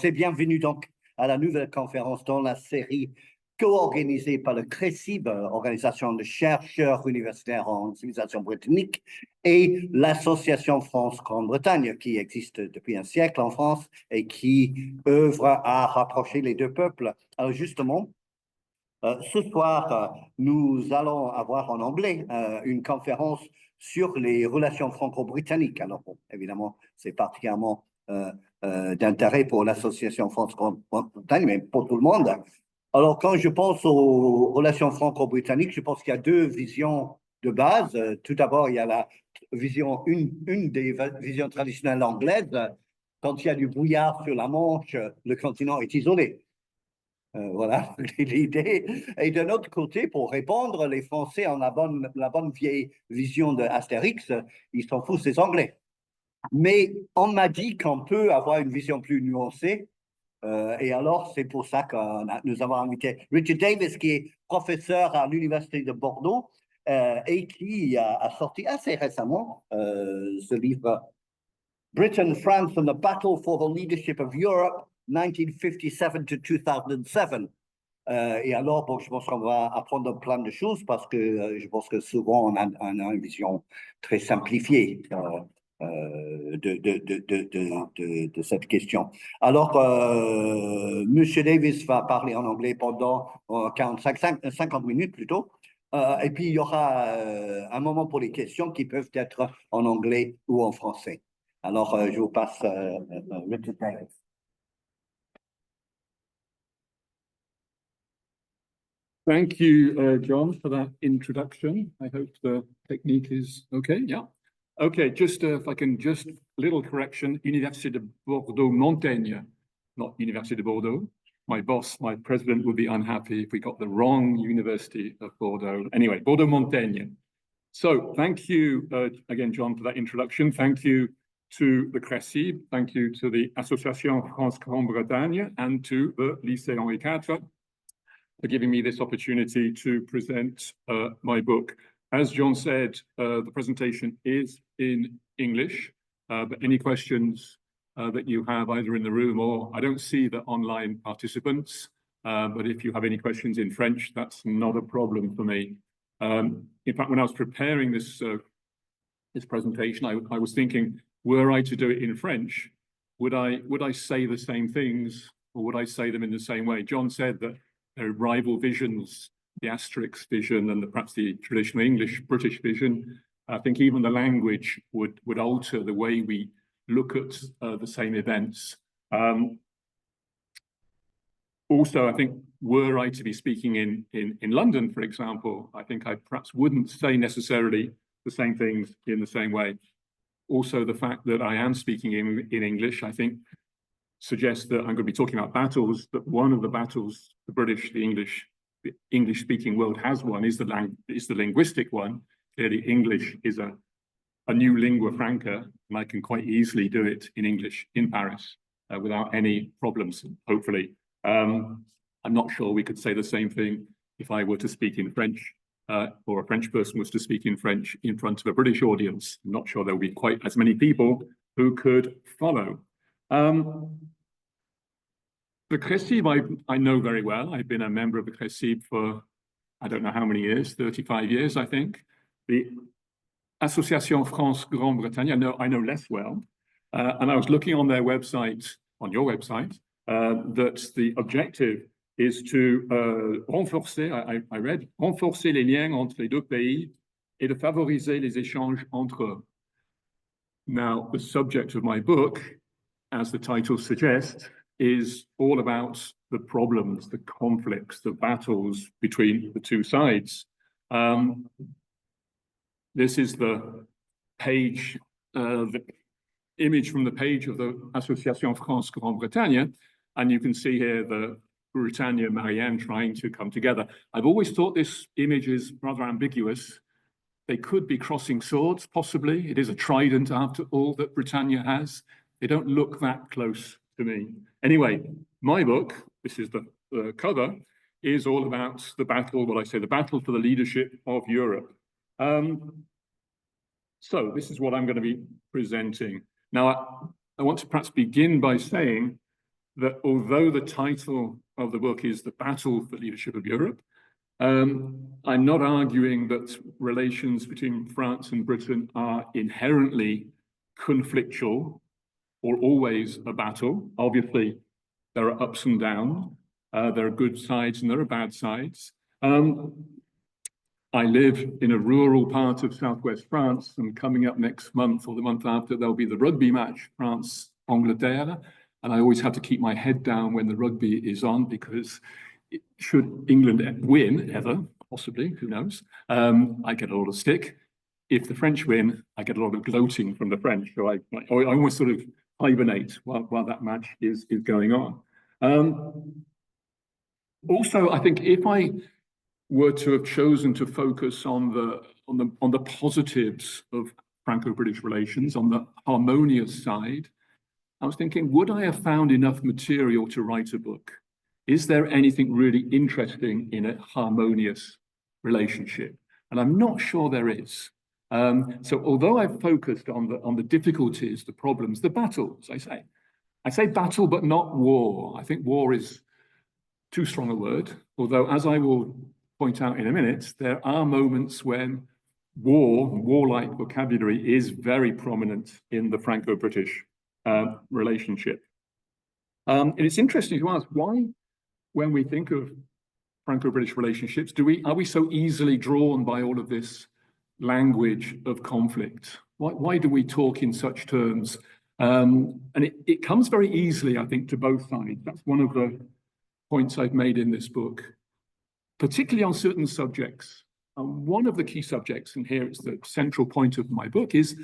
Bienvenue donc à la nouvelle conférence dans la série co-organisée par le CRECIB, Organisation de chercheurs universitaires en civilisation britannique, et l'Association France-Grande Bretagne, qui existe depuis un siècle en France et qui œuvre à rapprocher les deux peuples. Alors justement, ce soir, nous allons avoir en anglais une conférence sur les relations franco-britanniques. Alors, bon, évidemment, c'est particulièrement d'intérêt pour l'Association France-Grande Bretagne, mais pour tout le monde. Alors, quand je pense aux relations franco-britanniques, je pense qu'il y a deux visions de base. Tout d'abord, il y a la vision, une des visions traditionnelles anglaises. Quand il y a du brouillard sur la Manche, le continent est isolé. Voilà l'idée. Et d'un autre côté, pour répondre, les Français ont la bonne vieille vision de Astérix, ils s'en foutent des Anglais. Mais on m'a dit qu'on peut avoir une vision plus nuancée. Et alors, c'est pour ça que nous avons invité Richard Davis, qui est professeur à l'Université de Bordeaux et qui a sorti assez récemment ce livre Britain, France and the Battle for the Leadership of Europe, 1957 to 2007. Et alors, bon, je pense qu'on va apprendre plein de choses parce que je pense que souvent on a une vision très simplifiée de cette question. Alors, Monsieur Davis va parler en anglais pendant 50 minutes plutôt. Et puis, il y aura un moment pour les questions qui peuvent être en anglais ou en français. Alors, je vous passe Richard Davis. Thank you, John, for that introduction. I hope the technique is okay. Yeah. Okay, just if I can just little correction, Université de Bordeaux-Montaigne, not Université de Bordeaux. My boss, my president would be unhappy if we got the wrong University of Bordeaux. Anyway, Bordeaux-Montaigne. So thank you again, John, for that introduction. Thank you to the CRECIB. Thank you to the Association France-Grande Bretagne and to the Lycée Henri IV for giving me this opportunity to present my book. As John said, the presentation is in English, but any questions that you have either in the room or I don't see the online participants, but if you have any questions in French, that's not a problem for me. In fact, when I was preparing this presentation, I was thinking, were I to do it in French, would I say the same things or would I say them in the same way? John said that there are rival visions, the Asterix vision and perhaps the traditional English-British vision. I think even the language would alter the way we look at the same events. Also, I think were I to be speaking in London, for example, I think I perhaps wouldn't say necessarily the same things in the same way. Also, the fact that I am speaking in English, I think, suggests that I'm going to be talking about battles, that one of the battles the English-speaking world has won is the linguistic one. Clearly, English is a new lingua franca, and I can quite easily do it in English in Paris without any problems, hopefully. I'm not sure we could say the same thing if I were to speak in French or a French person was to speak in French in front of a British audience. I'm not sure there will be quite as many people who could follow. The CRECIB, I know very well. I've been a member of the CRECIB for, I don't know how many years, 35 years, I think. The Association France-Grande Bretagne, I know less well. And I was looking on their website, on your website, that the objective is to renforcer, I read, renforcer les liens entre les deux pays et de favoriser les échanges entre eux. Now, the subject of my book, as the title suggests, is all about the problems, the conflicts, the battles between the two sides. This is the page, the image from the page of the Association France-Grande Bretagne, and you can see here the Britannia Marianne trying to come together. I've always thought this image is rather ambiguous. They could be crossing swords, possibly. It is a trident, after all, that Britannia has. They don't look that close to me. Anyway, my book, this is the cover, is all about the battle, the battle for the leadership of Europe. So this is what I'm going to be presenting. Now, I want to perhaps begin by saying that although the title of the book is The Battle for Leadership of Europe, I'm not arguing that relations between France and Britain are inherently conflictual or always a battle. Obviously, there are ups and downs. There are good sides and there are bad sides. I live in a rural part of southwest France, and coming up next month or the month after, there'll be the rugby match, France-Angleterre. And I always have to keep my head down when the rugby is on, because should England win ever, possibly, who knows, I get a lot of stick. If the French win, I get a lot of gloating from the French. So I almost sort of hibernate while that match is going on. Also, I think if I were to have chosen to focus on the positives of Franco-British relations, on the harmonious side, I was thinking, would I have found enough material to write a book? Is there anything really interesting in a harmonious relationship? And I'm not sure there is. So although I've focused on the difficulties, the problems, the battles, I say battle, but not war. I think war is too strong a word, although as I will point out in a minute, there are moments when warlike vocabulary is very prominent in the Franco-British relationship. And it's interesting to ask why, when we think of Franco-British relationships, are we so easily drawn by all of this language of conflict? Why do we talk in such terms? And it comes very easily, I think, to both sides. That's one of the points I've made in this book, particularly on certain subjects. One of the key subjects, and here it's the central point of my book, is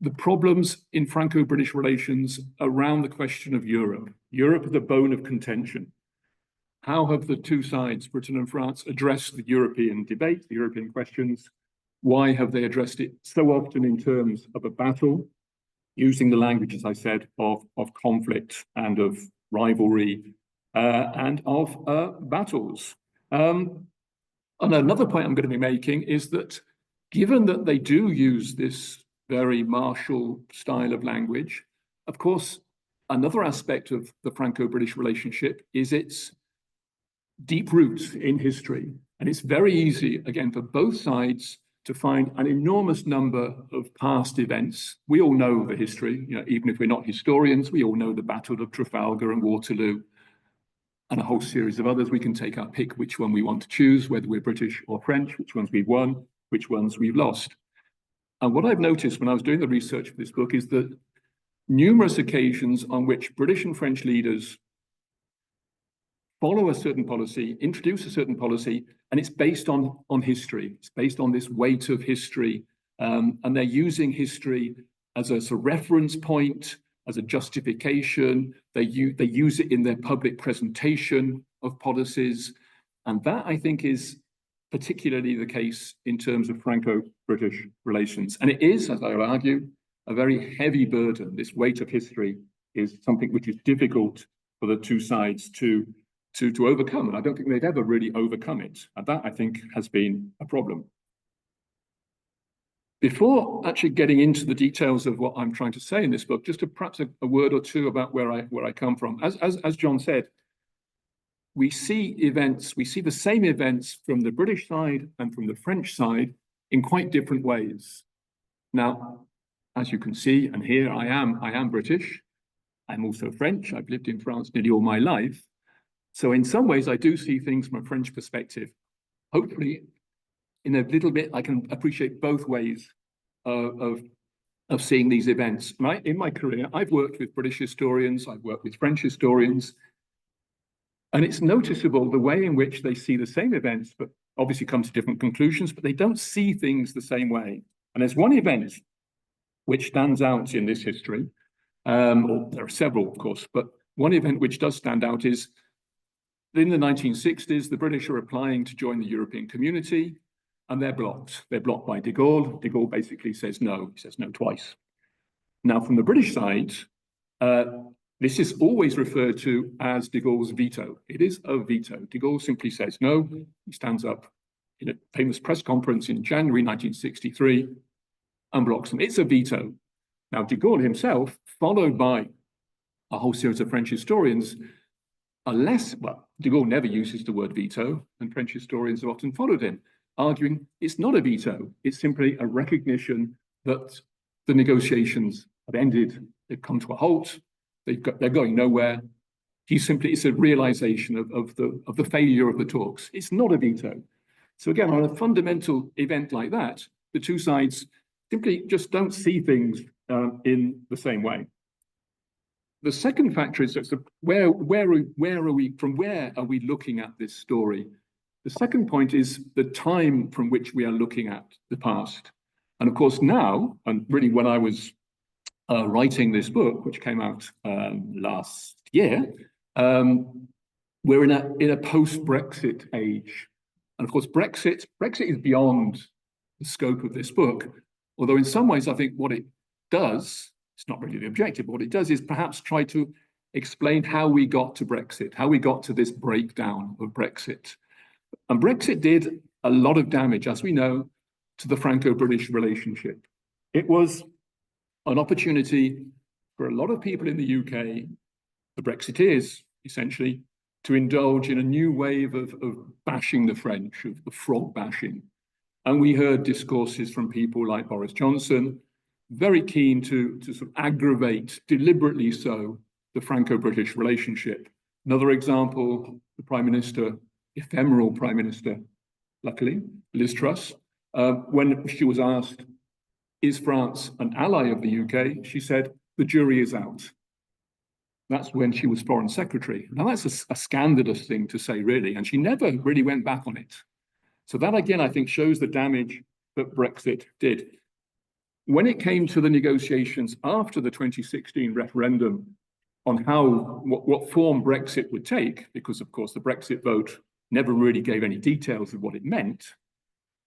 the problems in Franco-British relations around the question of Europe. Europe is the bone of contention. How have the two sides, Britain and France, addressed the European debate, the European questions? Why have they addressed it so often in terms of a battle, using the language, as I said, of conflict and of rivalry and of battles? And another point I'm going to be making is that given that they do use this very martial style of language, of course, another aspect of the Franco-British relationship is its deep roots in history. And it's very easy, again, for both sides to find an enormous number of past events. We all know the history, even if we're not historians, we all know the Battle of Trafalgar and Waterloo, and a whole series of others. We can take our pick which one we want to choose, whether we're British or French, which ones we've won, which ones we've lost. And what I've noticed when I was doing the research for this book is that numerous occasions on which British and French leaders follow a certain policy, introduce a certain policy, and it's based on history. It's based on this weight of history, and they're using history as a sort of reference point, as a justification. They use it in their public presentation of policies, and that, I think, is particularly the case in terms of Franco-British relations. And it is, as I will argue, a very heavy burden. This weight of history is something which is difficult for the two sides to overcome, and I don't think they've ever really overcome it. And that, I think, has been a problem. Before actually getting into the details of what I'm trying to say in this book, just perhaps a word or two about where I come from. As John said, we see the same events from the British side and from the French side in quite different ways. Now, as you can see and hear, I am British. I'm also French. I've lived in France nearly all my life. So in some ways, I do see things from a French perspective. Hopefully, in a little bit, I can appreciate both ways of seeing these events. In my career, I've worked with British historians, I've worked with French historians, and it's noticeable the way in which they see the same events, but obviously come to different conclusions, but they don't see things the same way. And there's one event which stands out in this history, or there are several, of course, but one event which does stand out is in the 1960s, the British are applying to join the European community, and they're blocked. They're blocked by de Gaulle. De Gaulle basically says no. He says no twice. Now, from the British side, this is always referred to as de Gaulle's veto. It is a veto. De Gaulle simply says no. He stands up in a famous press conference in January 1963 and blocks them. It's a veto. Now, de Gaulle himself, followed by a whole series of French historians are less, well, de Gaulle never uses the word veto, and French historians have often followed him, arguing it's not a veto, it's simply a recognition that the negotiations have ended, they've come to a halt, they're going nowhere. It's a realization of the failure of the talks. It's not a veto. So again, on a fundamental event like that, the two sides simply just don't see things in the same way. The second factor is that where are we looking at this story? The second point is the time from which we are looking at the past. And of course now, and really when I was writing this book, which came out last year, we're in a post-Brexit age. And of course, Brexit is beyond the scope of this book, although in some ways I think what it does, it's not really the objective, but what it does is perhaps try to explain how we got to Brexit, how we got to this breakdown of Brexit. And Brexit did a lot of damage, as we know, to the Franco-British relationship. It was an opportunity for a lot of people in the UK, the Brexiteers, essentially, to indulge in a new wave of bashing the French, of the frog bashing. And we heard discourses from people like Boris Johnson, very keen to sort of aggravate, deliberately so, the Franco-British relationship. Another example, the Prime Minister, ephemeral Prime Minister, luckily, Liz Truss, when she was asked, is France an ally of the UK? She said, the jury is out. That's when she was Foreign Secretary. Now that's a scandalous thing to say, really, and she never really went back on it. So that, again, I think shows the damage that Brexit did. When it came to the negotiations after the 2016 referendum on what form Brexit would take, because of course the Brexit vote never really gave any details of what it meant,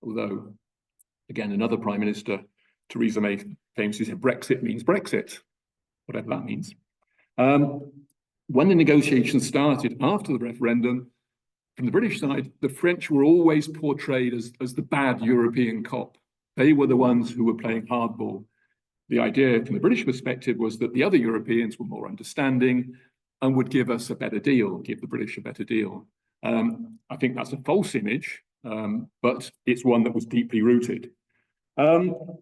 although, again, another Prime Minister, Theresa May, famously said Brexit means Brexit, whatever that means. When the negotiations started after the referendum, from the British side, the French were always portrayed as the bad European cop. They were the ones who were playing hardball. The idea from the British perspective was that the other Europeans were more understanding and would give us a better deal, give the British a better deal. I think that's a false image, but it's one that was deeply rooted. From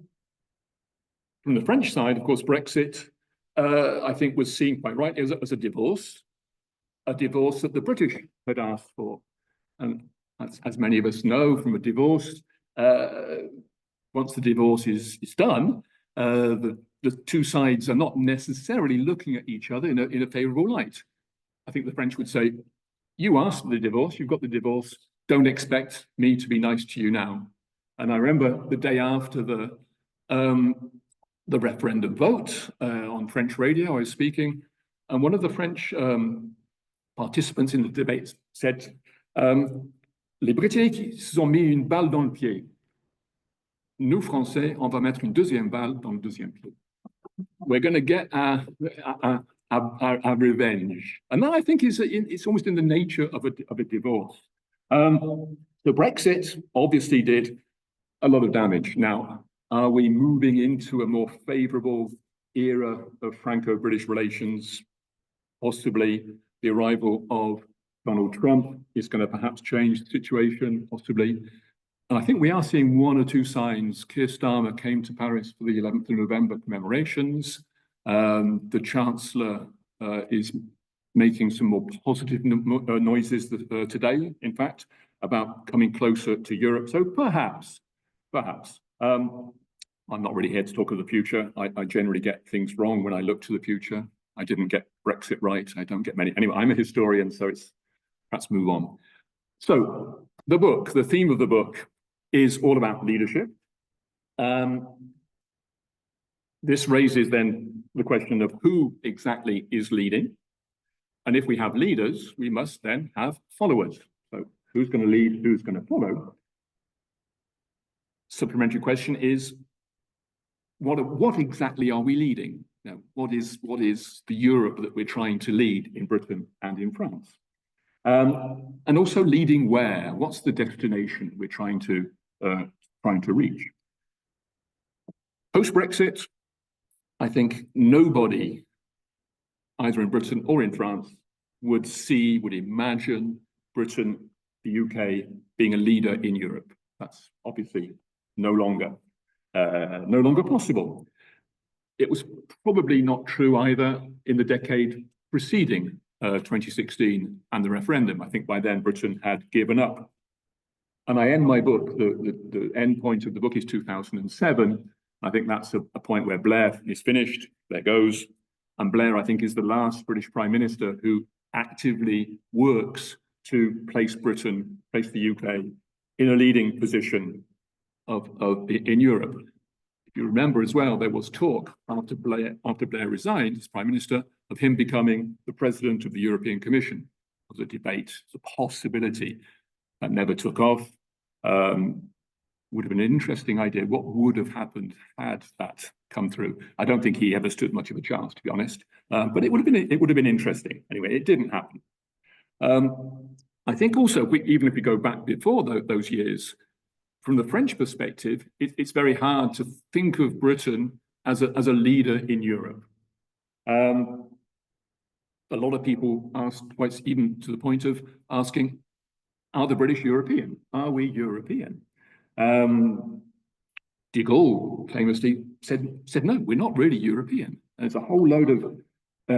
the French side, of course, Brexit, I think, was seen quite rightly as a divorce that the British had asked for. And as many of us know from a divorce, once the divorce is done, the two sides are not necessarily looking at each other in a favorable light. I think the French would say, you asked for the divorce, you've got the divorce, don't expect me to be nice to you now. And I remember the day after the referendum vote on French radio, I was speaking, and one of the French participants in the debate said, les Britanniques se sont mis une balle dans le pied. Nous, Français, on va mettre une deuxième balle dans le deuxième pied. We're going to get our revenge. And that, I think, it's almost in the nature of a divorce. The Brexit obviously did a lot of damage. Now, are we moving into a more favorable era of Franco-British relations? Possibly. The arrival of Donald Trump is going to perhaps change the situation, possibly. And I think we are seeing one or two signs. Keir Starmer came to Paris for the 11th of November commemorations. The Chancellor is making some more positive noises today, in fact, about coming closer to Europe. So perhaps, I'm not really here to talk of the future. I generally get things wrong when I look to the future. I didn't get Brexit right. I don't get many. Anyway, I'm a historian, so let's move on. So the book, the theme of the book is all about leadership. This raises then the question of who exactly is leading. And if we have leaders, we must then have followers. So who's going to lead, who's going to follow? Supplementary question is, what exactly are we leading? Now, what is the Europe that we're trying to lead in Britain and in France? And also leading where? What's the destination we're trying to reach? Post-Brexit, I think nobody either in Britain or in France, would imagine Britain, the UK, being a leader in Europe. That's obviously no longer possible. It was probably not true either in the decade preceding 2016 and the referendum. I think by then Britain had given up. And I end my book, the end point of the book is 2007. I think that's a point where Blair is finished, Blair goes. And Blair, I think, is the last British Prime Minister who actively works to place the UK in a leading position in Europe. If you remember as well, there was talk after Blair resigned as Prime Minister of him becoming the President of the European Commission. It was a debate, it's a possibility that never took off. Would have been an interesting idea. What would have happened had that come through? I don't think he ever stood much of a chance, to be honest. But it would have been interesting. Anyway, it didn't happen. I think also, even if we go back before those years, from the French perspective, it's very hard to think of Britain as a leader in Europe. A lot of people asked, even to the point of asking, are the British European? Are we European? De Gaulle famously said, no, we're not really European. And there's a whole load of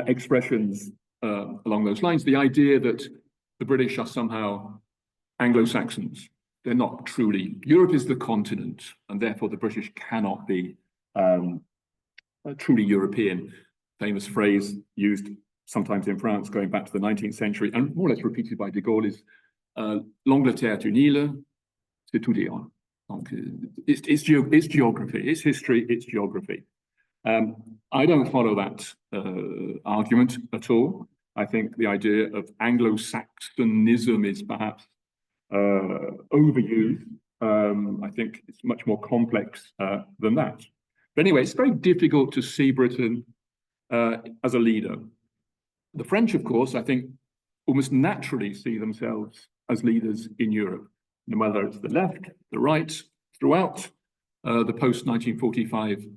expressions along those lines. The idea that the British are somehow Anglo-Saxons. They're not truly. Europe is the continent, and therefore the British cannot be truly European. Famous phrase used sometimes in France going back to the 19th century, and more or less repeated by de Gaulle, is l'Angleterre est une île, c'est tout dire. It's geography, it's history, it's geography. I don't follow that argument at all. I think the idea of Anglo-Saxonism is perhaps overused. I think it's much more complex than that. But anyway, it's very difficult to see Britain as a leader. The French, of course, I think almost naturally see themselves as leaders in Europe, no matter it's the left, the right, throughout the post-1945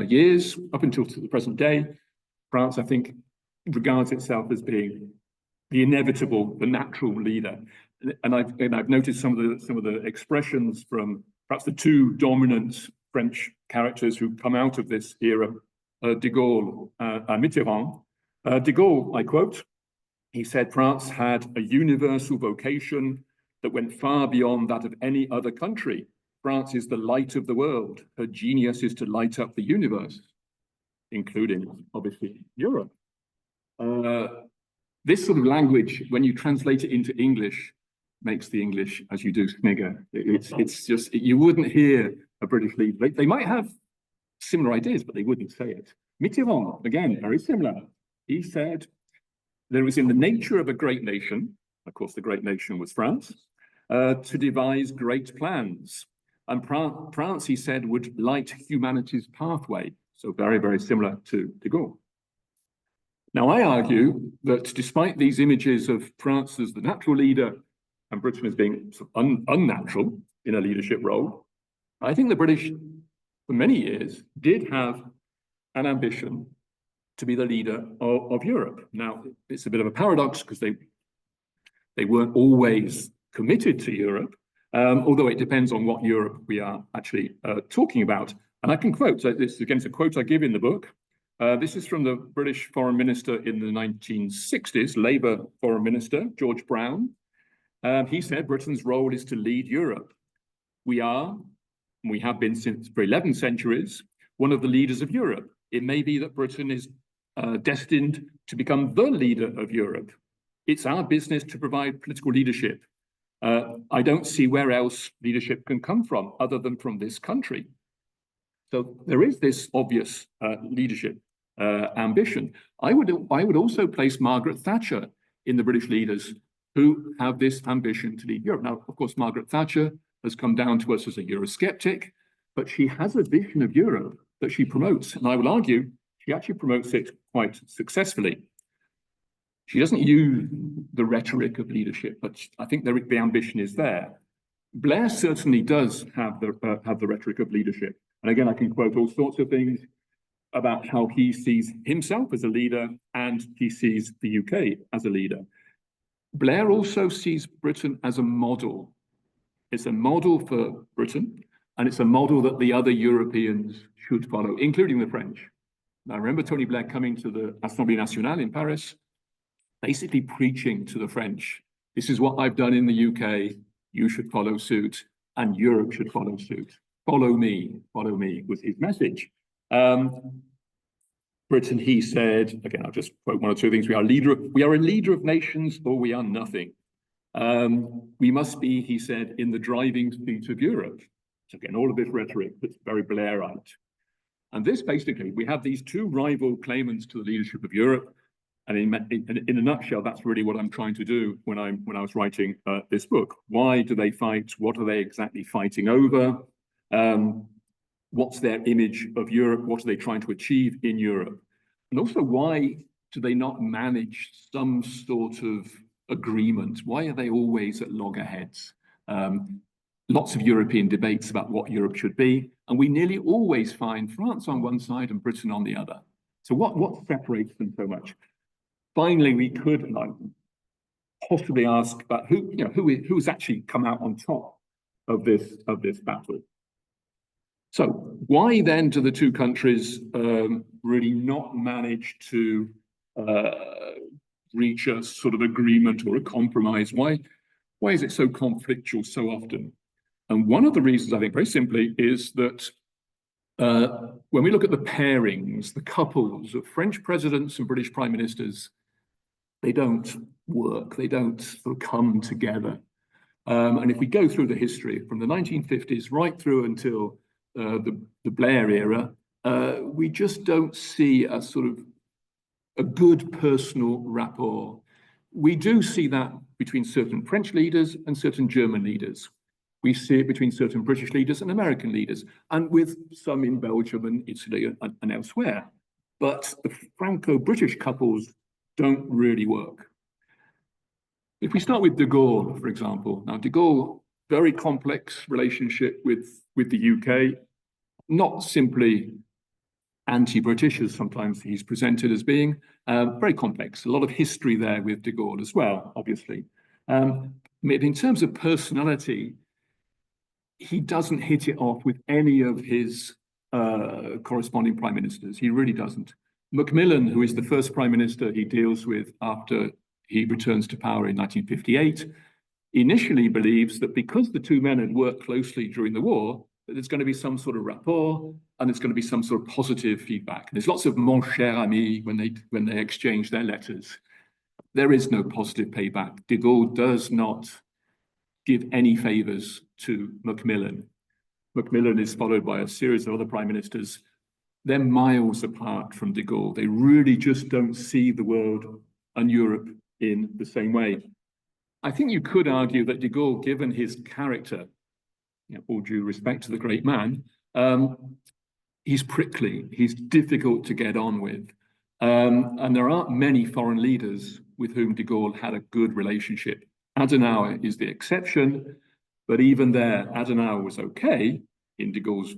years, up until the present day. France, I think, regards itself as being the inevitable, the natural leader. And I've noticed some of the expressions from perhaps the two dominant French characters who come out of this era, de Gaulle and Mitterrand. De Gaulle, I quote, he said, France had a universal vocation that went far beyond that of any other country. France is the light of the world. Her genius is to light up the universe, including, obviously, Europe. This sort of language, when you translate it into English, makes the English, as you do, snigger. It's just, you wouldn't hear a British leader. They might have similar ideas, but they wouldn't say it. Mitterrand, again, very similar. He said, there is in the nature of a great nation, of course, the great nation was France, to devise great plans. And France, he said, would light humanity's pathway. So very, very similar to de Gaulle. Now, I argue that despite these images of France as the natural leader and Britain as being sort of unnatural in a leadership role, I think the British, for many years, did have an ambition to be the leader of Europe. Now, it's a bit of a paradox because they weren't always committed to Europe, although it depends on what Europe we are actually talking about. And I can quote, so this again is a quote I give in the book. This is from the British Foreign Minister in the 1960s, Labour Foreign Minister, George Brown. He said, Britain's role is to lead Europe. We are, and we have been since for 11 centuries, one of the leaders of Europe. It may be that Britain is destined to become the leader of Europe. It's our business to provide political leadership. I don't see where else leadership can come from other than from this country. So there is this obvious leadership ambition. I would also place Margaret Thatcher in the British leaders who have this ambition to lead Europe. Now, of course, Margaret Thatcher has come down to us as a Eurosceptic, but she has a vision of Europe that she promotes. And I will argue she actually promotes it quite successfully. She doesn't use the rhetoric of leadership, but I think the ambition is there. Blair certainly does have the rhetoric of leadership. And again, I can quote all sorts of things. about how he sees himself as a leader and he sees the UK as a leader. Blair also sees Britain as a model. It's a model for Britain, and it's a model that the other Europeans should follow, including the French. Now, I remember Tony Blair coming to the Assemblée Nationale in Paris, basically preaching to the French, this is what I've done in the UK, you should follow suit, and Europe should follow suit. Follow me was his message. Britain, he said, again, I'll just quote one or two things. We are a leader of nations, or we are nothing. We must be, he said, in the driving seat of Europe. So again, all of this rhetoric that's very Blairite. And this basically, we have these two rival claimants to the leadership of Europe. And in a nutshell, that's really what I'm trying to do when I was writing this book. Why do they fight? What are they exactly fighting over? What's their image of Europe? What are they trying to achieve in Europe? And also, why do they not manage some sort of agreement? Why are they always at loggerheads? Lots of European debates about what Europe should be, and we nearly always find France on one side and Britain on the other. So what separates them so much? Finally, we could possibly ask about who's actually come out on top of this battle. So why then do the two countries really not manage to reach a sort of agreement or a compromise? Why is it so conflictual so often? And one of the reasons, I think, very simply, is that when we look at the pairings, the couples of French presidents and British prime ministers, they don't work, they don't sort of come together. And if we go through the history from the 1950s right through until the Blair era, we just don't see a sort of a good personal rapport. We do see that between certain French leaders and certain German leaders. We see it between certain British leaders and American leaders, and with some in Belgium and Italy and elsewhere. But the Franco-British couples don't really work. If we start with de Gaulle, for example, now de Gaulle, very complex relationship with the UK, not simply anti-British, as sometimes he's presented as being, very complex. A lot of history there with de Gaulle as well, obviously. In terms of personality, he doesn't hit it off with any of his corresponding prime ministers. He really doesn't. Macmillan, who is the first prime minister he deals with after he returns to power in 1958, initially believes that because the two men had worked closely during the war, that there's going to be some sort of rapport and there's going to be some sort of positive feedback. There's lots of mon cher ami when they exchange their letters. There is no positive payback. De Gaulle does not give any favors to Macmillan. Macmillan is followed by a series of other prime ministers. They're miles apart from de Gaulle. They really just don't see the world and Europe in the same way. I think you could argue that de Gaulle, given his character, all due respect to the great man, he's prickly, he's difficult to get on with. And there aren't many foreign leaders with whom de Gaulle had a good relationship. Adenauer is the exception, but even there, Adenauer was okay in de Gaulle's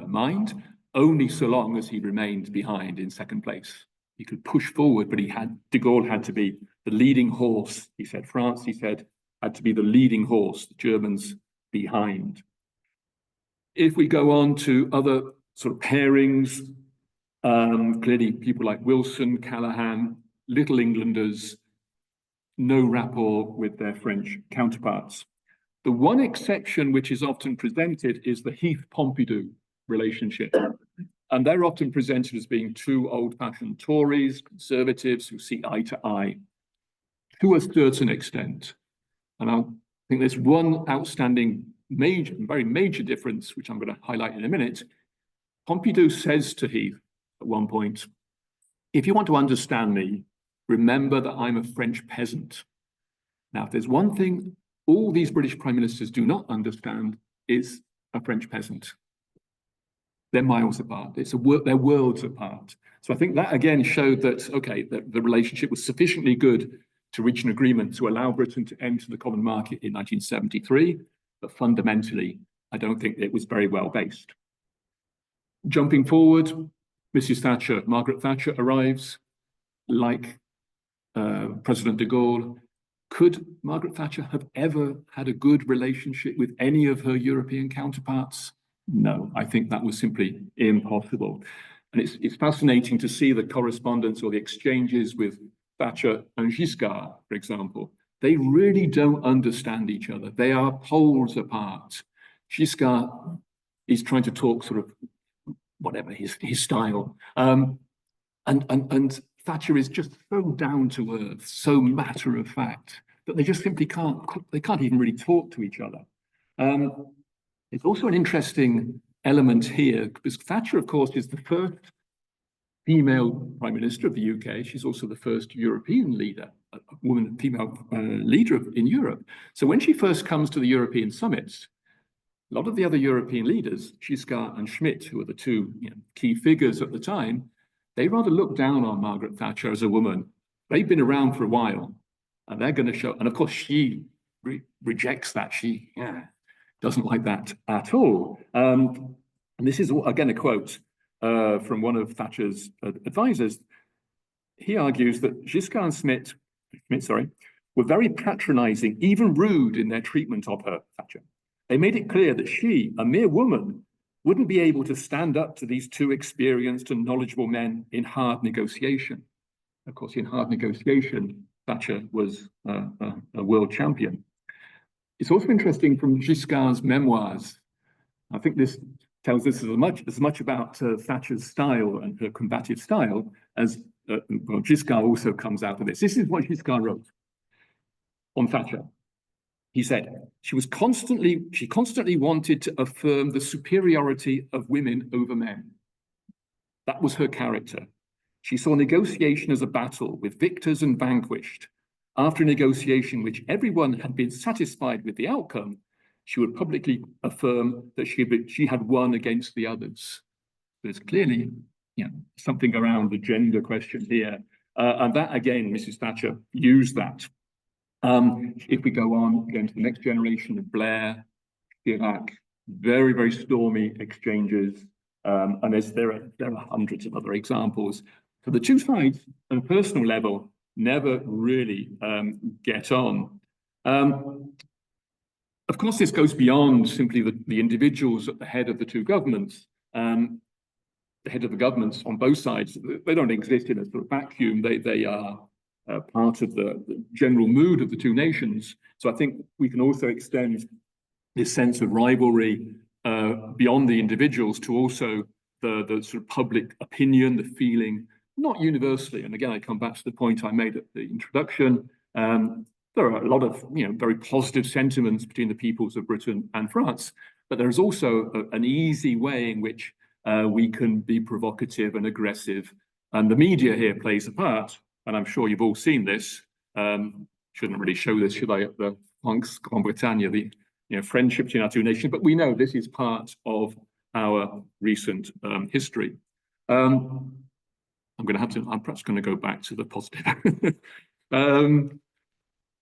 mind, only so long as he remained behind in second place. He could push forward, but de Gaulle had to be the leading horse. He said France, he said, had to be the leading horse, the Germans behind. If we go on to other sort of pairings, clearly people like Wilson, Callaghan, Little Englanders, no rapport with their French counterparts. The one exception which is often presented is the Heath-Pompidou relationship. And they're often presented as being two old-fashioned Tories, conservatives who see eye to eye to a certain extent. And I think there's one outstanding very major difference, which I'm going to highlight in a minute. Pompidou says to Heath at one point, if you want to understand me, remember that I'm a French peasant. Now, if there's one thing all these British prime ministers do not understand, is a French peasant. They're miles apart. They're worlds apart. So I think that again showed that, okay, that the relationship was sufficiently good to reach an agreement to allow Britain to enter the common market in 1973, but fundamentally, I don't think it was very well based. Jumping forward, Mrs. Thatcher, Margaret Thatcher arrives, like President de Gaulle. Could Margaret Thatcher have ever had a good relationship with any of her European counterparts? No, I think that was simply impossible. And it's fascinating to see the correspondence or the exchanges with Thatcher and Giscard, for example. They really don't understand each other. They are poles apart. Giscard is trying to talk sort of whatever his style. And Thatcher is just so down to earth, so matter of fact, that they just simply can't even really talk to each other. It's also an interesting element here, because Thatcher, of course, is the first female Prime Minister of the UK. She's also the first European leader, a woman, female leader in Europe. So when she first comes to the European summits, a lot of the other European leaders, Giscard and Schmidt, who are the two key figures at the time, they rather look down on Margaret Thatcher as a woman. They've been around for a while, and they're going to show. And of course, she rejects that. She doesn't like that at all. And this is, again, a quote from one of Thatcher's advisors. He argues that Giscard and Schmidt, were very patronizing, even rude in their treatment of her, Thatcher. They made it clear that she, a mere woman, wouldn't be able to stand up to these two experienced and knowledgeable men in hard negotiation. Of course, in hard negotiation, Thatcher was a world champion. It's also interesting from Giscard's memoirs. I think this tells us as much about Thatcher's style and her combative style as well, Giscard also comes out of this. This is what Giscard wrote on Thatcher. He said, she constantly wanted to affirm the superiority of women over men. That was her character. She saw negotiation as a battle with victors and vanquished. After a negotiation which everyone had been satisfied with the outcome, she would publicly affirm that she had won against the others. There's clearly something around the gender question here. And that, again, Mrs. Thatcher used that. If we go on again to the next generation of Blair, Chirac, very, very stormy exchanges. And there are hundreds of other examples. So the two sides, on a personal level, never really get on. Of course, this goes beyond simply the individuals at the head of the two governments. The head of the governments on both sides, they don't exist in a sort of vacuum. They are part of the general mood of the two nations. So I think we can also extend this sense of rivalry beyond the individuals to also the sort of public opinion, the feeling, not universally. And again, I come back to the point I made at the introduction. There are a lot of very positive sentiments between the peoples of Britain and France, but there is also an easy way in which we can be provocative and aggressive. And the media here plays a part. And I'm sure you've all seen this. Shouldn't really show this, should I, at the Franco-Grande Bretagne, the friendship between our two nations, but we know this is part of our recent history. I'm perhaps going to go back to the positive.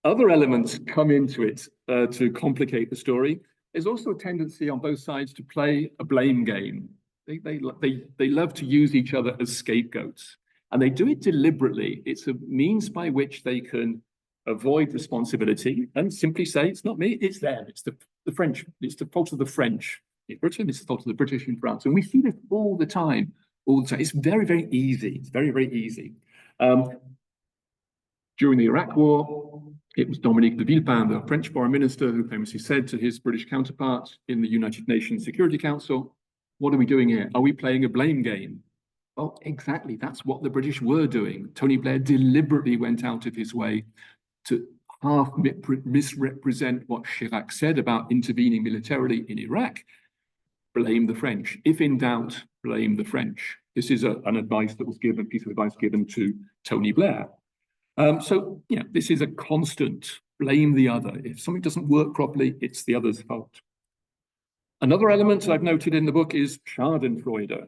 Other elements come into it to complicate the story. There's also a tendency on both sides to play a blame game. They love to use each other as scapegoats, and they do it deliberately. It's a means by which they can avoid responsibility and simply say, it's not me, it's them, it's the French, it's the fault of the French in Britain, it's the fault of the British in France. And we see this all the time. It's very, very easy. It's very, very easy. During the Iraq War, it was Dominique de Villepin, the French foreign minister, who famously said to his British counterpart in the United Nations Security Council, what are we doing here? Are we playing a blame game? Well, exactly. That's what the British were doing. Tony Blair deliberately went out of his way to half misrepresent what Chirac said about intervening militarily in Iraq. Blame the French. If in doubt, blame the French. This is an advice that was given, piece of advice given to Tony Blair. So, this is a constant blame the other. If something doesn't work properly, it's the other's fault. Another element I've noted in the book is Schadenfreude,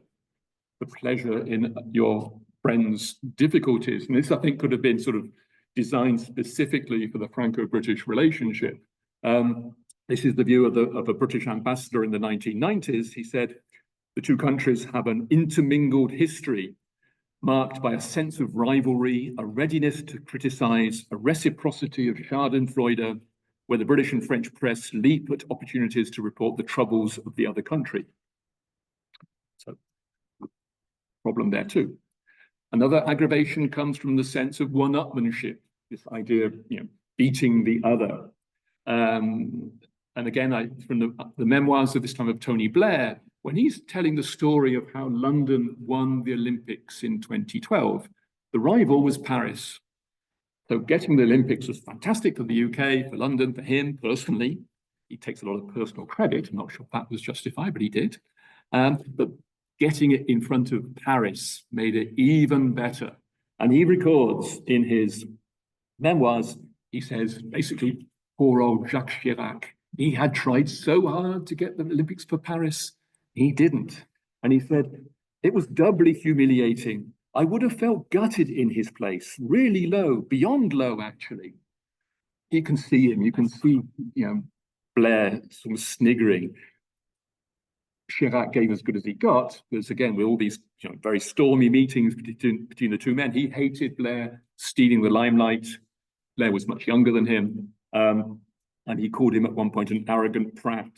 the pleasure in your friend's difficulties. And this, I think, could have been sort of designed specifically for the Franco-British relationship. This is the view of a British ambassador in the 1990s. He said, The two countries have an intermingled history marked by a sense of rivalry, a readiness to criticize, a reciprocity of schadenfreude, where the British and French press leap at opportunities to report the troubles of the other country. So, problem there too. Another aggravation comes from the sense of one-upmanship, this idea of beating the other. And again, from the memoirs of this time of Tony Blair, when he's telling the story of how London won the Olympics in 2012, the rival was Paris. So getting the Olympics was fantastic for the UK, for London, for him personally. He takes a lot of personal credit. I'm not sure that was justified, but he did. But getting it in front of Paris made it even better. And he records in his memoirs, he says, basically, poor old Jacques Chirac, he had tried so hard to get the Olympics for Paris. He didn't. And he said, it was doubly humiliating. I would have felt gutted in his place, really low, beyond low, actually. You can see him, you can see, Blair sort of sniggering. Chirac gave as good as he got, because again, with all these very stormy meetings between the two men, he hated Blair stealing the limelight. Blair was much younger than him, and he called him at one point an arrogant prat.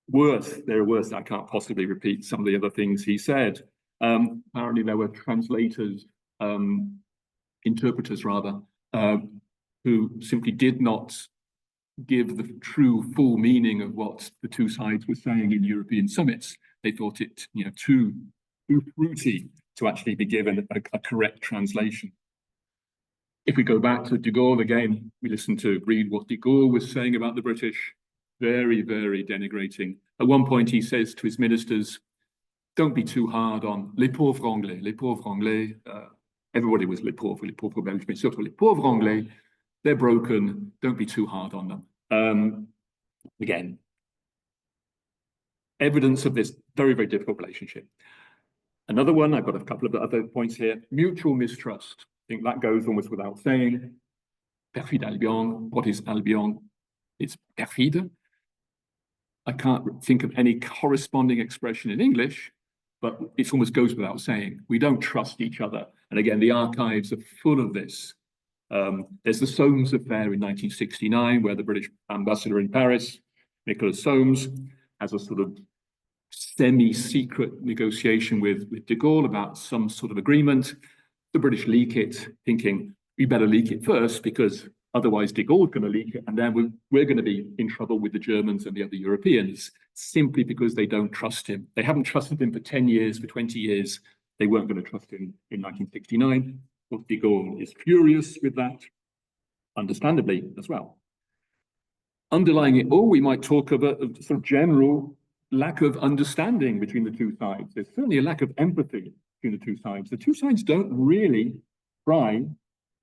There are worse, I can't possibly repeat some of the other things he said. Apparently there were translators, interpreters rather, who simply did not give the true full meaning of what the two sides were saying in European summits. They thought it too fruity to actually be given a correct translation. If we go back to de Gaulle again, we read what de Gaulle was saying about the British. Very, very denigrating. At one point he says to his ministers, don't be too hard on les pauvres Anglais. Les pauvres Anglais, everybody was les pauvres Belges, but surtout les pauvres Anglais. They're broken, don't be too hard on them. Again, evidence of this very, very difficult relationship. Another one, I've got a couple of other points here. Mutual mistrust. I think that goes almost without saying. Perfide Albion. What is Albion? It's perfide. I can't think of any corresponding expression in English, but it almost goes without saying. We don't trust each other. And again, the archives are full of this. There's the Soames affair in 1969, where the British ambassador in Paris, Nicholas Soames, has a sort of semi-secret negotiation with de Gaulle about some sort of agreement. The British leak it, thinking, we better leak it first, because otherwise de Gaulle's going to leak it, and then we're going to be in trouble with the Germans and the other Europeans, simply because they don't trust him. They haven't trusted him for 10 years, for 20 years. They weren't going to trust him in 1969. Well, de Gaulle is furious with that, understandably as well. Underlying it all, we might talk about a sort of general lack of understanding between the two sides. There's certainly a lack of empathy between the two sides. The two sides don't really try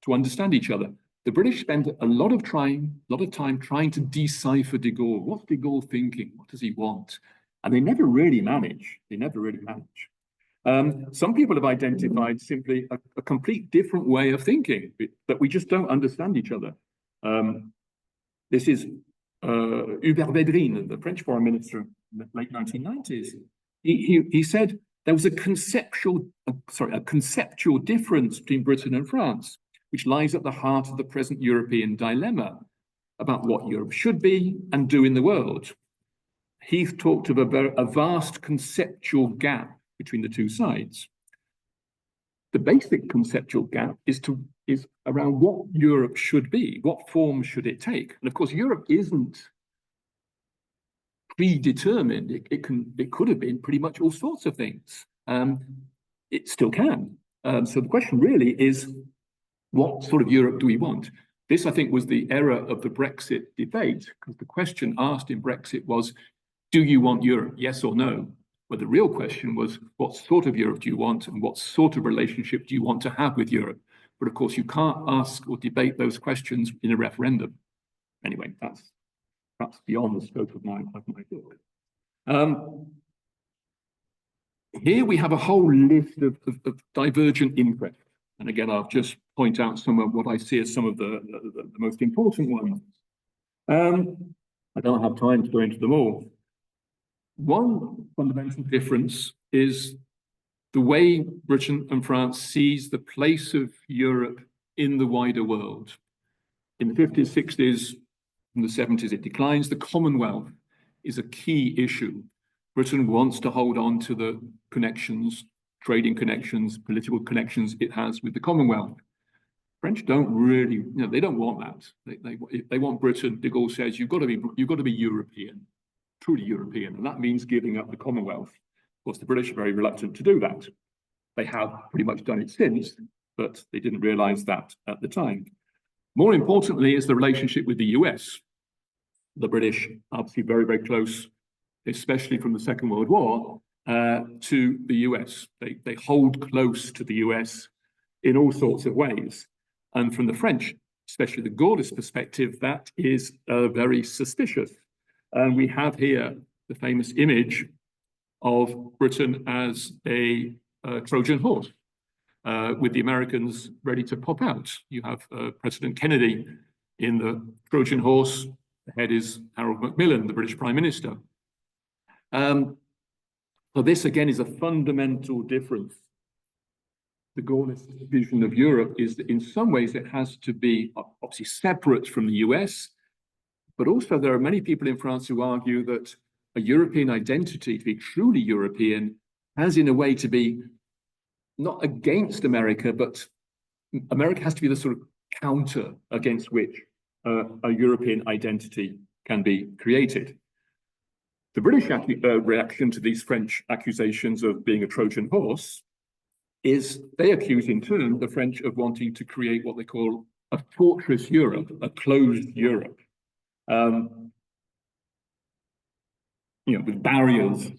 to understand each other. The British spend a lot of time trying to decipher de Gaulle. What's de Gaulle thinking? What does he want? And they never really manage. Some people have identified simply a complete different way of thinking, that we just don't understand each other. This is Hubert Védrine, the French foreign minister in the late 1990s. He said there was a conceptual difference between Britain and France, which lies at the heart of the present European dilemma about what Europe should be and do in the world. He talked of a vast conceptual gap between the two sides. The basic conceptual gap is around what Europe should be, what form should it take. And of course, Europe isn't predetermined. It could have been pretty much all sorts of things. It still can. So the question really is, what sort of Europe do we want? This, I think, was the error of the Brexit debate, because the question asked in Brexit was, do you want Europe, yes or no? But the real question was, what sort of Europe do you want, and what sort of relationship do you want to have with Europe? But of course, you can't ask or debate those questions in a referendum. Anyway, that's perhaps beyond the scope of my book. Here we have a whole list of divergent interests. And again, I'll just point out some of what I see as some of the most important ones. I don't have time to go into them all. One fundamental difference is the way Britain and France sees the place of Europe in the wider world. In the 50s, 60s, in the 70s, it declines. The Commonwealth is a key issue. Britain wants to hold on to the connections, trading connections, political connections it has with the Commonwealth. French don't really, they don't want that. They want Britain. De Gaulle says you've got to be European, truly European, and that means giving up the Commonwealth. Of course, the British are very reluctant to do that. They have pretty much done it since, but they didn't realize that at the time. More importantly is the relationship with the US. The British, obviously very, very close, especially from the Second World War, to the US. They hold close to the US in all sorts of ways. And from the French, especially the Gaullist perspective, that is very suspicious. And we have here the famous image of Britain as a Trojan horse, with the Americans ready to pop out. You have President Kennedy in the Trojan horse. The head is Harold Macmillan, the British Prime Minister. So this, again, is a fundamental difference. The Gaullist vision of Europe is that in some ways it has to be obviously separate from the US, but also there are many people in France who argue that a European identity, to be truly European, has in a way to be not against America, but America has to be the sort of counter against which a European identity can be created. The British reaction to these French accusations of being a Trojan horse is they accuse in turn the French of wanting to create what they call a fortress Europe, a closed Europe, with barriers,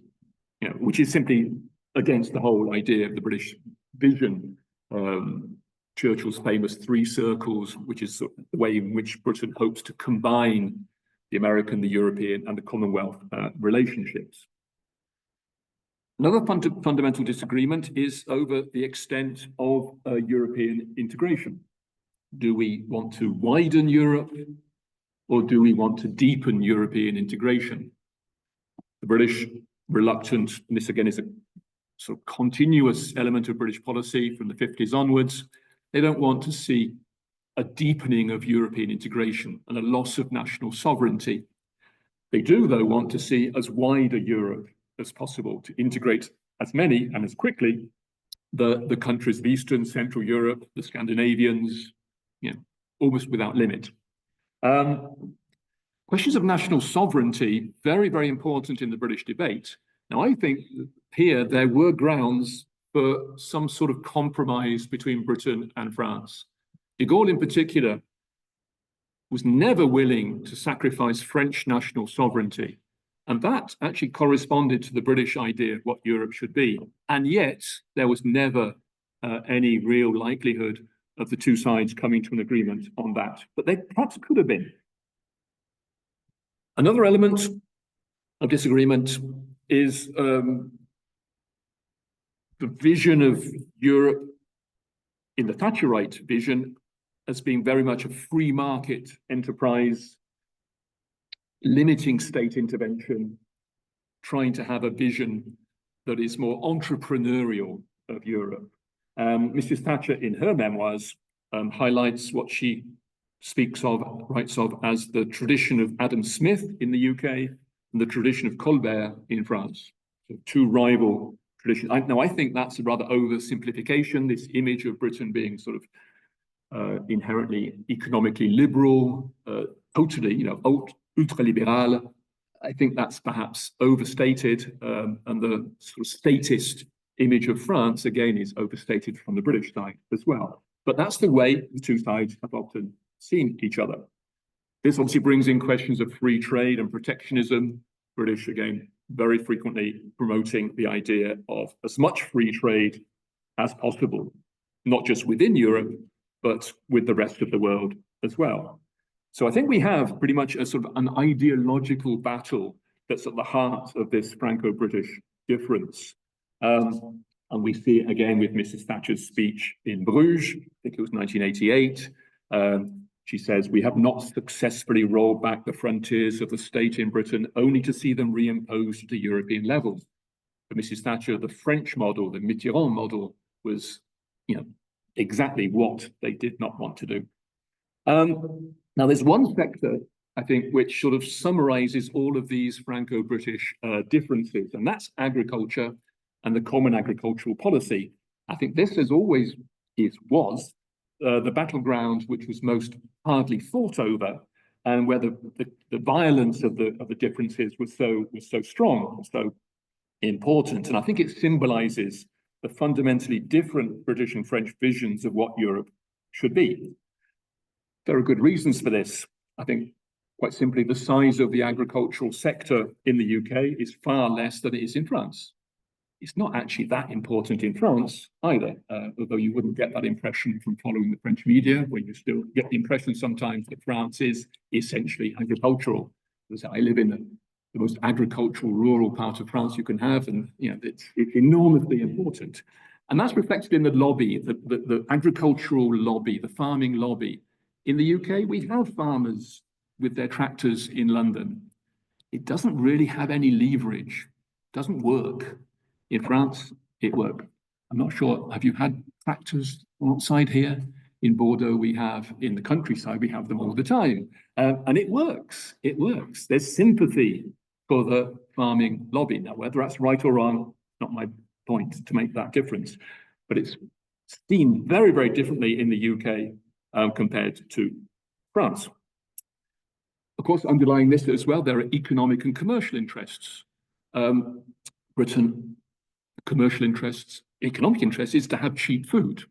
which is simply against the whole idea of the British vision. Churchill's famous three circles, which is sort of the way in which Britain hopes to combine the American, the European, and the Commonwealth relationships. Another fundamental disagreement is over the extent of European integration. Do we want to widen Europe, or do we want to deepen European integration? The British reluctant, and this again is a sort of continuous element of British policy from the 50s onwards, they don't want to see a deepening of European integration and a loss of national sovereignty. They do, though, want to see as wide a Europe as possible to integrate as many and as quickly the countries of Eastern, Central Europe, the Scandinavians, almost without limit. Questions of national sovereignty, very, very important in the British debate. Now, I think here there were grounds for some sort of compromise between Britain and France. De Gaulle, in particular, was never willing to sacrifice French national sovereignty. And that actually corresponded to the British idea of what Europe should be. And yet, there was never any real likelihood of the two sides coming to an agreement on that. But they perhaps could have been. Another element of disagreement is the vision of Europe in the Thatcherite vision as being very much a free market enterprise, limiting state intervention, trying to have a vision that is more entrepreneurial of Europe. Mrs. Thatcher, in her memoirs, highlights what she writes of as the tradition of Adam Smith in the UK and the tradition of Colbert in France. So two rival traditions. Now, I think that's a rather oversimplification, this image of Britain being sort of inherently economically liberal, totally, ultra-liberal. I think that's perhaps overstated, and the sort of statist image of France, again, is overstated from the British side as well. But that's the way the two sides have often seen each other. This obviously brings in questions of free trade and protectionism. British, again, very frequently promoting the idea of as much free trade as possible, not just within Europe, but with the rest of the world as well. So I think we have pretty much a sort of an ideological battle that's at the heart of this Franco-British difference. And we see it again with Mrs. Thatcher's speech in Bruges, I think it was 1988, She says, we have not successfully rolled back the frontiers of the state in Britain only to see them reimposed at a European level. For Mrs. Thatcher, the French model, the Mitterrand model, was, exactly what they did not want to do. Now, there's one sector, I think, which sort of summarizes all of these Franco-British differences, and that's agriculture and the common agricultural policy. I think this was the battleground which was most hardly thought over, and where the violence of the differences was so strong, so important. And I think it symbolizes the fundamentally different British and French visions of what Europe should be. There are good reasons for this. I think, quite simply, the size of the agricultural sector in the UK is far less than it is in France. It's not actually that important in France either, although you wouldn't get that impression from following the French media, where you still get the impression sometimes that France is essentially agricultural. Because I live in the most agricultural, rural part of France you can have, and it's enormously important. And that's reflected in the lobby, the agricultural lobby, the farming lobby. In the UK, we have farmers with their tractors in London. It doesn't really have any leverage, doesn't work. In France, it worked. I'm not sure, have you had tractors outside here? In Bordeaux, we have, in the countryside, we have them all the time. And it works, it works. There's sympathy for the farming lobby. Now, whether that's right or wrong, not my point to make that difference. But it's seen very, very differently in the UK compared to France. Of course, underlying this as well, there are economic and commercial interests. Britain, commercial interests, economic interests is to have cheap food.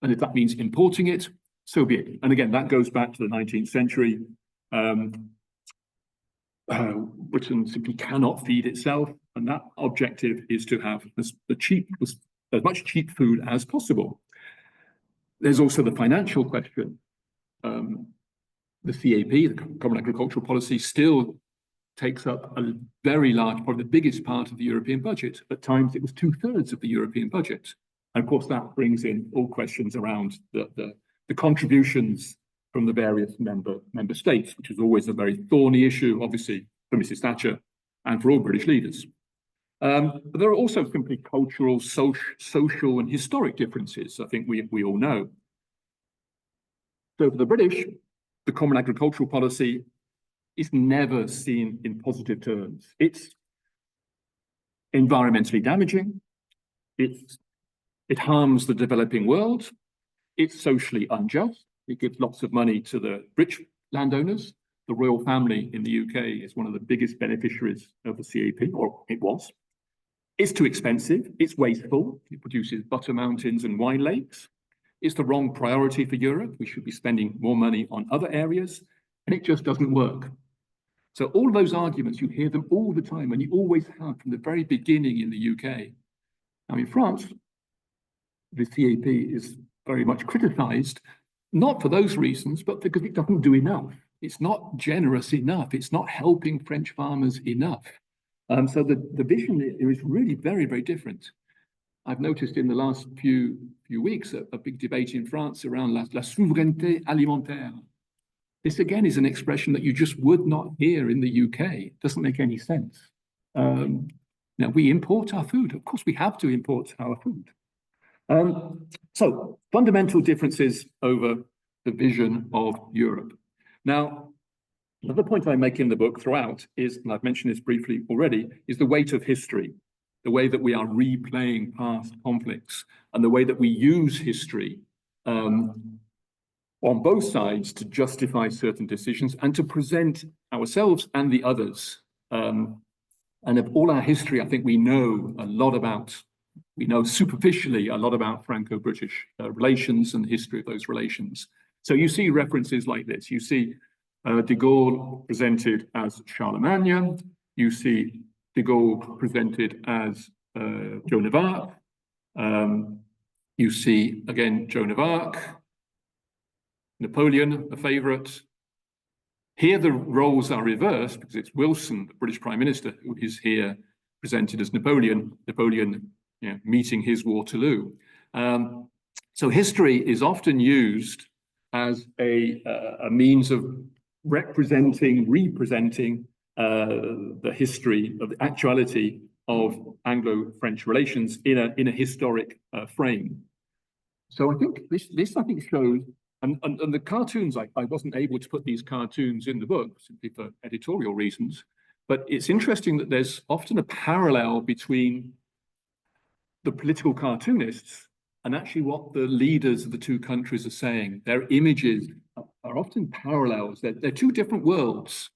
And if that means importing it, so be it. And again, that goes back to the 19th century. Britain simply cannot feed itself. And that objective is to have as much cheap food as possible. There's also the financial question. The CAP, the Common Agricultural Policy, still takes up a very large, probably the biggest part of the European budget. At times, it was 2/3 of the European budget. And of course, that brings in all questions around the contributions from the various member states, which is always a very thorny issue, obviously, for Mrs. Thatcher and for all British leaders. But there are also simply cultural, social, and historic differences, I think we all know. So for the British, the Common Agricultural Policy is never seen in positive terms. It's environmentally damaging. It harms the developing world. It's socially unjust. It gives lots of money to the rich landowners. The royal family in the UK is one of the biggest beneficiaries of the CAP, or it was. It's too expensive. It's wasteful. It produces butter mountains and wine lakes. It's the wrong priority for Europe. We should be spending more money on other areas, and it just doesn't work. So all those arguments, you hear them all the time, and you always have from the very beginning in the UK. Now in France, the CAP is very much criticised, not for those reasons, but because it doesn't do enough. It's not generous enough. It's not helping French farmers enough. So the vision is really very, very different. I've noticed in the last few weeks a big debate in France around la souveraineté alimentaire. This again is an expression that you just would not hear in the UK. It doesn't make any sense. Now we import our food. Of course, we have to import our food. So fundamental differences over the vision of Europe. Now, another point I make in the book throughout is, and I've mentioned this briefly already, is the weight of history, the way that we are replaying past conflicts, and the way that we use history on both sides to justify certain decisions and to present ourselves and the others. And of all our history, I think we know a lot about, we know superficially a lot about Franco-British relations and the history of those relations. So you see references like this. You see de Gaulle presented as Charlemagne. You see de Gaulle presented as Joan of Arc. You see, again, Joan of Arc. Napoleon, a favourite. Here the roles are reversed because it's Wilson, the British Prime Minister, who is here presented as Napoleon, meeting his Waterloo. So history is often used as a means of representing the history of the actuality of Anglo-French relations in a historic frame. So I think this I think shows, and the cartoons, I wasn't able to put these cartoons in the book simply for editorial reasons, but it's interesting that there's often a parallel between the political cartoonists and actually what the leaders of the two countries are saying. Their images are often parallels. They're two different worlds.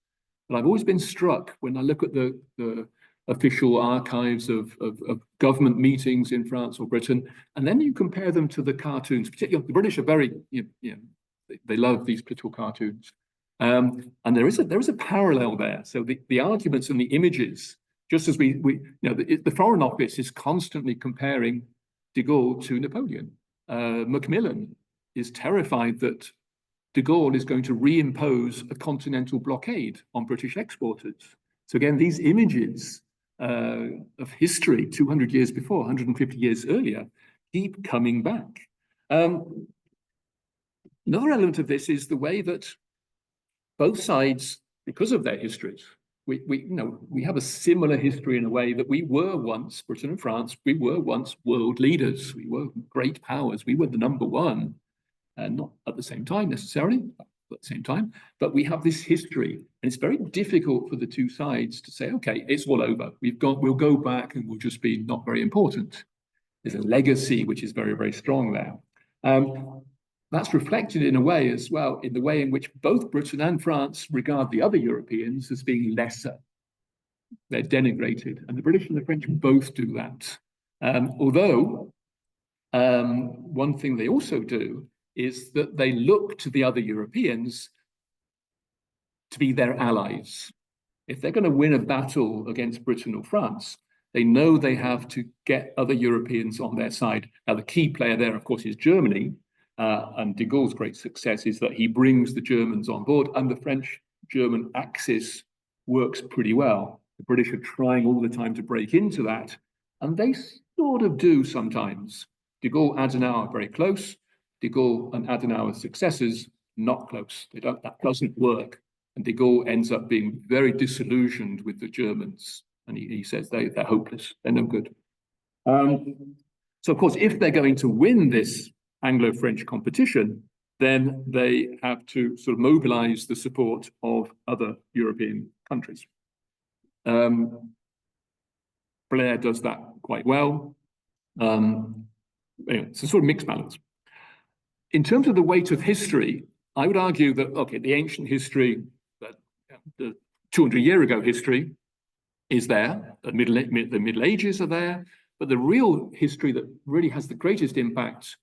But I've always been struck when I look at the official archives of government meetings in France or Britain, and then you compare them to the cartoons. Particularly, the British are very, they love these political cartoons, and there is a parallel there. So the arguments and the images, just as the Foreign Office is constantly comparing de Gaulle to Napoleon. Macmillan is terrified that de Gaulle is going to reimpose a continental blockade on British exporters. So again, these images of history 200 years before, 150 years earlier, keep coming back. Another element of this is the way that both sides, because of their histories, we have a similar history in a way that we were once, Britain and France, we were once world leaders. We were great powers. We were the number one. Not at the same time necessarily, but at the same time, but we have this history, and it's very difficult for the two sides to say, okay, it's all over. We'll go back and we'll just be not very important. There's a legacy which is very, very strong there. That's reflected in a way as well, in the way in which both Britain and France regard the other Europeans as being lesser. They're denigrated, and the British and the French both do that. Although one thing they also do is that they look to the other Europeans to be their allies. If they're going to win a battle against Britain or France, they know they have to get other Europeans on their side. Now, the key player there, of course, is Germany, and de Gaulle's great success is that he brings the Germans on board, and the French-German axis works pretty well. The British are trying all the time to break into that, and they sort of do sometimes. De Gaulle, Adenauer, very close. De Gaulle and Adenauer's successors, not close. That doesn't work. And de Gaulle ends up being very disillusioned with the Germans. And he says they're hopeless, they're no good. So of course, if they're going to win this Anglo-French competition, then they have to sort of mobilize the support of other European countries. Blair does that quite well. Anyway, it's a sort of mixed balance. In terms of the weight of history, I would argue that, okay, the ancient history, the 200-year ago history is there, the Middle Ages are there, but the real history that really has the greatest impact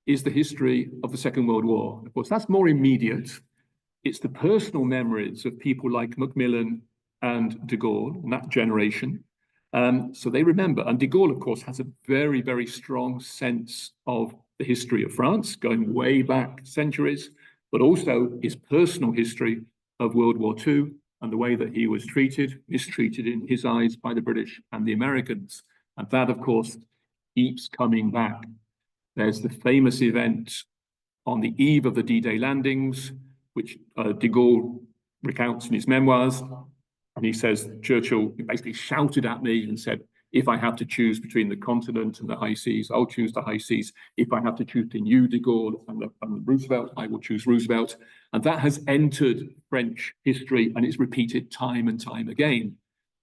is the history of the Second World War. Of course, that's more immediate. It's the personal memories of people like Macmillan and de Gaulle, and that generation. So they remember, and de Gaulle, of course, has a very, very strong sense of the history of France, going way back centuries, but also his personal history of World War II and the way that he was mistreated in his eyes by the British and the Americans. And that, of course, keeps coming back. There's the famous event on the eve of the D-Day landings, which de Gaulle recounts in his memoirs. And he says, Churchill basically shouted at me and said, if I have to choose between the continent and the high seas, I'll choose the high seas. If I have to choose between you, de Gaulle, and Roosevelt, I will choose Roosevelt. And that has entered French history, and it's repeated time and time again.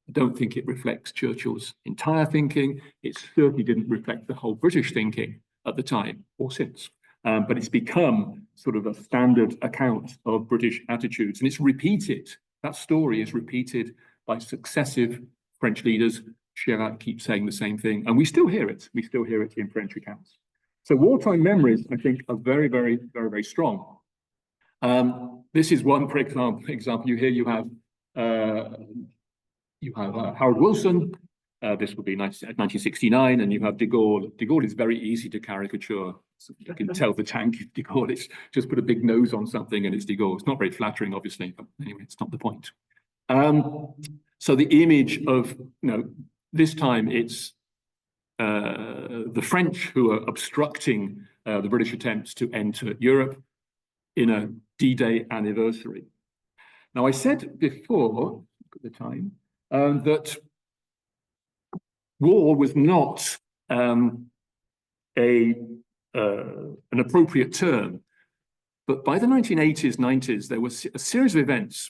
I don't think it reflects Churchill's entire thinking. It certainly didn't reflect the whole British thinking at the time or since. But it's become sort of a standard account of British attitudes, and it's repeated. That story is repeated by successive French leaders. Chirac keeps saying the same thing, and we still hear it. We still hear it in French accounts. So wartime memories, I think, are very, very, very, very strong. This is one, for example. You have Harold Wilson. This would be 1969, and you have de Gaulle. De Gaulle is very easy to caricature. So you can tell the tank is de Gaulle. It's just put a big nose on something, and it's de Gaulle. It's not very flattering, obviously, but anyway, it's not the point. So the image of, this time it's the French who are obstructing the British attempts to enter Europe. in a D-Day anniversary. Now, I said before, look at the time, that war was not an appropriate term. But by the 1980s, 90s, there was a series of events,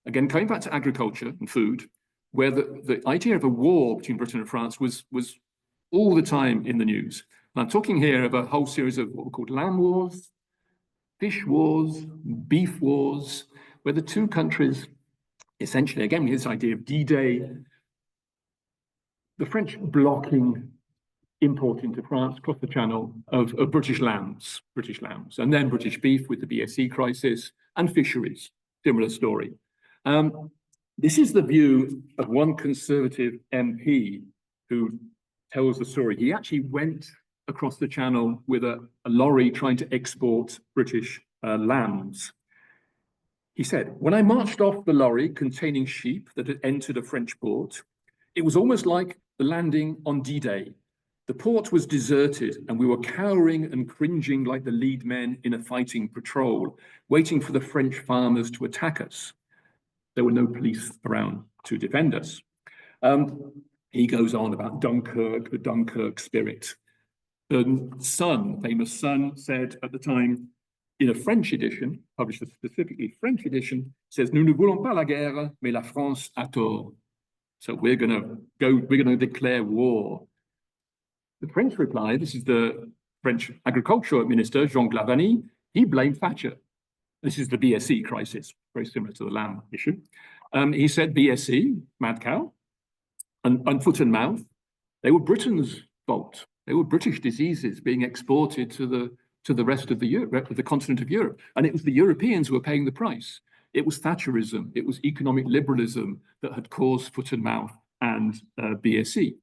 again, coming back to agriculture and food, where the idea of a war between Britain and France was all the time in the news. And I'm talking here of a whole series of what were called land wars, fish wars, beef wars, where the two countries, essentially, again, we have this idea of D-Day, the French blocking import into France across the channel of British lambs, and then British beef with the BSE crisis, and fisheries, similar story. This is the view of one Conservative MP who tells the story. He actually went across the channel with a lorry trying to export British lambs. He said, "When I marched off the lorry containing sheep that had entered a French port, it was almost like the landing on D-Day. The port was deserted and we were cowering and cringing like the lead men in a fighting patrol, waiting for the French farmers to attack us. There were no police around to defend us." He goes on about Dunkirk, the Dunkirk spirit. The Sun, famous Sun, said at the time, in a French edition, published a specifically French edition, says, "Nous ne voulons pas la guerre, mais la France a tort." So we're going to declare war. The French reply, this is the French agriculture minister, Jean Glavany, he blamed Thatcher. This is the BSE crisis, very similar to the lamb issue. He said BSE, mad cow, and foot and mouth, they were Britain's fault. They were British diseases being exported to the rest of the continent of Europe. And it was the Europeans who were paying the price. It was Thatcherism, it was economic liberalism that had caused foot and mouth and BSE,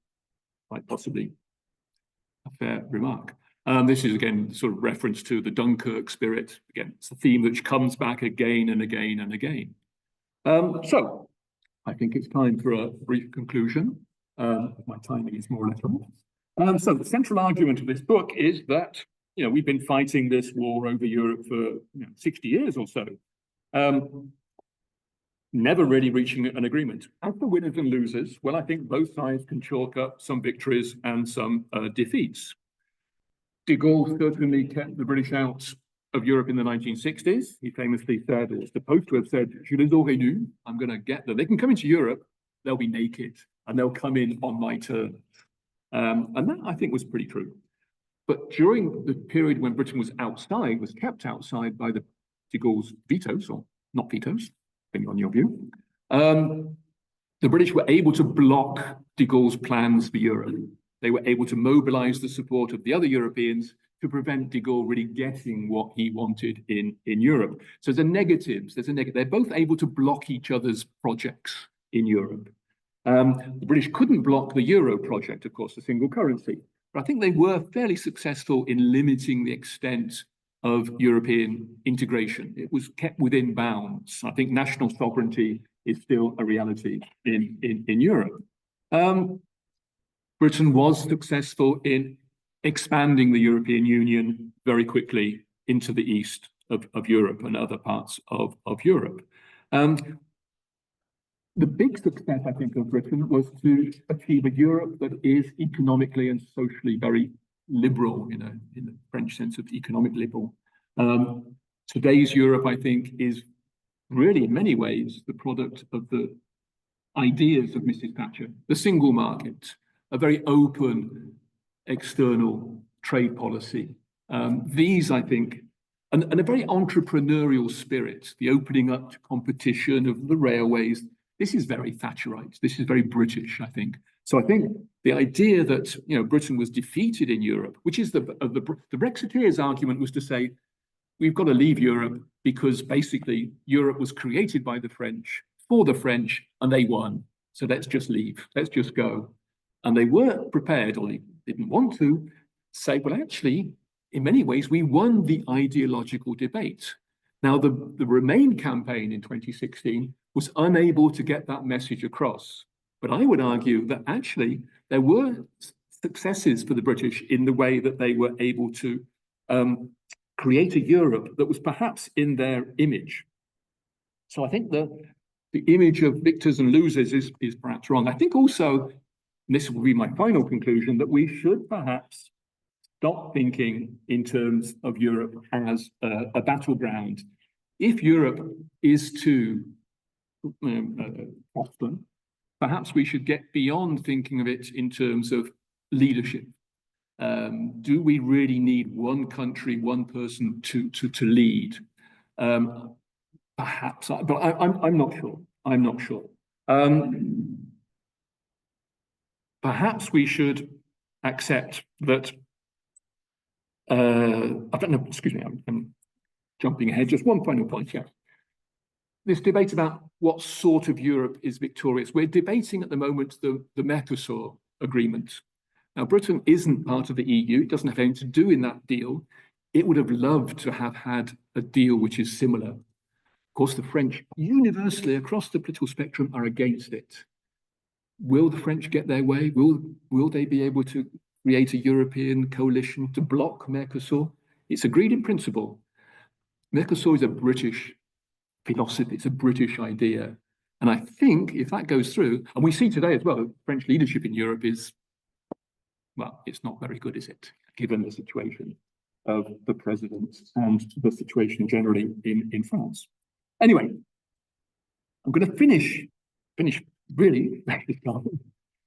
quite possibly a fair remark. This is, again, sort of reference to the Dunkirk spirit. Again, it's a theme which comes back again and again and again. So I think it's time for a brief conclusion. My timing is more or less on. So the central argument of this book is that, we've been fighting this war over Europe for 60 years or so, never really reaching an agreement. As for winners and losers, well, I think both sides can chalk up some victories and some defeats. De Gaulle certainly kept the British out of Europe in the 1960s. He famously said, or was supposed to have said, "Je les aurais nus, I'm going to get them. They can come into Europe, they'll be naked, and they'll come in on my terms." And that, I think, was pretty true. But during the period when Britain was outside, was kept outside by de Gaulle's vetoes, or not vetoes, depending on your view, the British were able to block de Gaulle's plans for Europe. They were able to mobilize the support of the other Europeans to prevent de Gaulle really getting what he wanted in Europe. So there's a negative. They're both able to block each other's projects in Europe. The British couldn't block the Euro project, of course, the single currency. But I think they were fairly successful in limiting the extent of European integration. It was kept within bounds. I think national sovereignty is still a reality in Europe. Britain was successful in expanding the European Union very quickly into the east of Europe and other parts of Europe. The big success, I think, of Britain was to achieve a Europe that is economically and socially very liberal, in the French sense of economic liberal. Today's Europe, I think, is really, in many ways, the product of the ideas of Mrs. Thatcher, the single market, a very open external trade policy. These, I think, and a very entrepreneurial spirit, the opening up to competition of the railways. This is very Thatcherite. This is very British, I think. So I think the idea that Britain was defeated in Europe, which is the Brexiteers' argument, was to say we've got to leave Europe because basically Europe was created by the French for the French and they won. So let's just leave. Let's just go. And they weren't prepared, or they didn't want to say, well, actually, in many ways, we won the ideological debate. Now, the Remain campaign in 2016 was unable to get that message across. But I would argue that actually there were successes for the British in the way that they were able to create a Europe that was perhaps in their image. So I think that the image of victors and losers is perhaps wrong. I think also, and this will be my final conclusion, that we should perhaps stop thinking in terms of Europe as a battleground. If Europe is to prosper, perhaps we should get beyond thinking of it in terms of leadership. Do we really need one country, one person to lead? Perhaps, but I'm not sure. I'm not sure. Perhaps we should accept that. I don't know. Excuse me. I'm jumping ahead. Just one final point. Yeah. This debate about what sort of Europe is victorious. We're debating at the moment the Mercosur agreement. Now, Britain isn't part of the EU. It doesn't have anything to do in that deal. It would have loved to have had a deal which is similar. Of course, the French, universally across the political spectrum, are against it. Will the French get their way? Will they be able to create a European coalition to block Mercosur? It's agreed in principle. Mercosur is a British philosophy. It's a British idea. And I think if that goes through, and we see today as well, French leadership in Europe is, well, it's not very good, is it? Given the situation of the president and the situation generally in France. Anyway, I'm going to finish really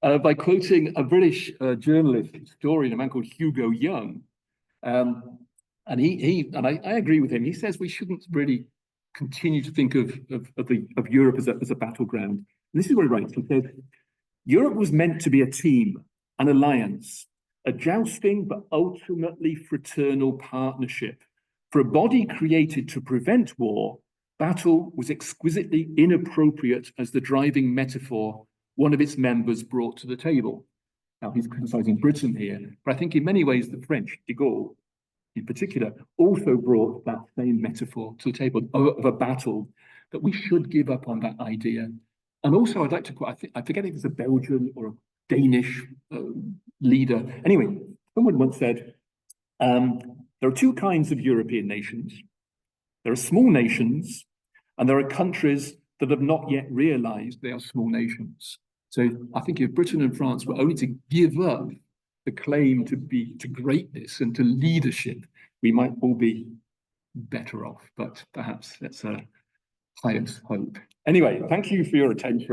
by quoting a British journalist, historian, a man called Hugo Young. And I agree with him. He says we shouldn't really continue to think of Europe as a battleground. And this is what he writes. He says, Europe was meant to be a team, an alliance, a jousting but ultimately fraternal partnership. For a body created to prevent war, battle was exquisitely inappropriate as the driving metaphor one of its members brought to the table. Now, he's criticizing Britain here, but I think in many ways the French, de Gaulle in particular, also brought that same metaphor to the table of a battle, that we should give up on that idea. And also, I'd like to quote, I forget if it's a Belgian or a Danish leader. Anyway, someone once said, there are two kinds of European nations. There are small nations, and there are countries that have not yet realized they are small nations. So I think if Britain and France were only to give up the claim to greatness and to leadership, we might all be better off. But perhaps that's a pious hope. Anyway, thank you for your attention.